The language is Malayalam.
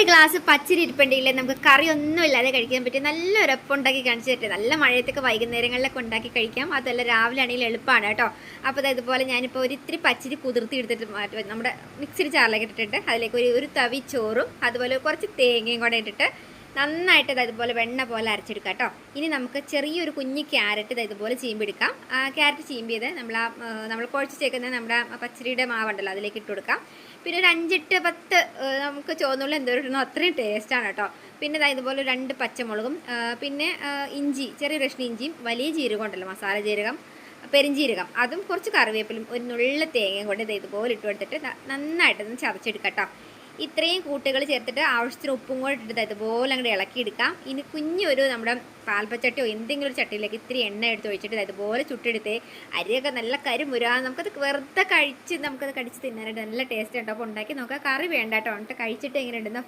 ഒരു ഗ്ലാസ് പച്ചരി ഇരിപ്പുണ്ടെങ്കിൽ നമുക്ക് കറി ഒന്നും ഇല്ലാതെ കഴിക്കാൻ പറ്റും. നല്ലൊരു ഒപ്പം ഉണ്ടാക്കി കാണിച്ചു തരട്ടെ. നല്ല മഴയത്തൊക്കെ വൈകുന്നേരങ്ങളിലൊക്കെ ഉണ്ടാക്കി കഴിക്കാം. അതല്ല രാവിലെ ആണെങ്കിൽ എളുപ്പമാണ് കേട്ടോ. അപ്പോൾ ഇതുപോലെ ഞാനിപ്പോൾ ഒരിത്തിരി പച്ചരി കുതിർത്തി എടുത്തിട്ട് നമ്മുടെ മിക്സിഡ് ജാറിലേക്ക് ഇട്ടിട്ട് അതിലേക്ക് ഒരു തവി ചോറും അതുപോലെ കുറച്ച് തേങ്ങയും കൂടെ ഇട്ടിട്ട് നന്നായിട്ട് ഇതുപോലെ വെണ്ണ പോലെ അരച്ചെടുക്കാം കേട്ടോ. ഇനി നമുക്ക് ചെറിയൊരു കുഞ്ഞ് ക്യാരറ്റ് ഇതുപോലെ ചീമ്പിയെടുക്കാം. ക്യാരറ്റ് ചീമ്പിയത് നമ്മൾ കുഴച്ച് ചേക്കുന്ന നമ്മുടെ പച്ചരിയുടെ മാവുണ്ടല്ലോ അതിലേക്ക് ഇട്ട് കൊടുക്കാം. പിന്നെ ഒരു 5-10 നമുക്ക് ചുവന്നുള്ളി എന്തോരം ഇടണോ അത്രയും ടേസ്റ്റാണ് കേട്ടോ. പിന്നെ ഇതുപോലെ 2 പച്ചമുളകും പിന്നെ ഇഞ്ചി, ചെറിയ കഷ്ണം ഇഞ്ചിയും, വലിയ ജീരകം ഉണ്ടല്ലോ മസാല ജീരകം, പെരിഞ്ജീരകം, അതും കുറച്ച് കറിവേപ്പിലും ഒരു നുള്ള തേങ്ങയും കൊണ്ട് ഇതുപോലെ ഇട്ട് കൊടുത്തിട്ട് നന്നായിട്ടൊന്ന് ചതച്ചെടുക്കാം കേട്ടോ. ഇത്രയും കൂട്ടുകൾ ചേർത്തിട്ട് ആവശ്യത്തിന് ഉപ്പും കൂടെ ഇട്ടിട്ട് ഇതുപോലെ അങ്ങോട്ട് ഇളക്കിയെടുക്കാം. ഇനി കുഞ്ഞൊരു നമ്മുടെ പാൽപ്പച്ചട്ടിയോ എന്തെങ്കിലും ഒരു ചട്ടിയിലേക്ക് ഇത്തിരി എണ്ണ എടുത്ത് ഒഴിച്ചിട്ട് ഇതുപോലെ ചുട്ടെടുത്ത് അരിയൊക്കെ നല്ല കരിമുരാ നമുക്കത് വെറുതെ നമുക്കത് കടിച്ച് തിന്നാനായിട്ട് നല്ല ടേസ്റ്റ് കേട്ടോ. അപ്പോൾ ഉണ്ടാക്കി നോക്കാം. കറി വേണ്ട കേട്ടോ. എന്നിട്ട് കഴിച്ചിട്ട് എങ്ങനെ ഉണ്ടെന്ന്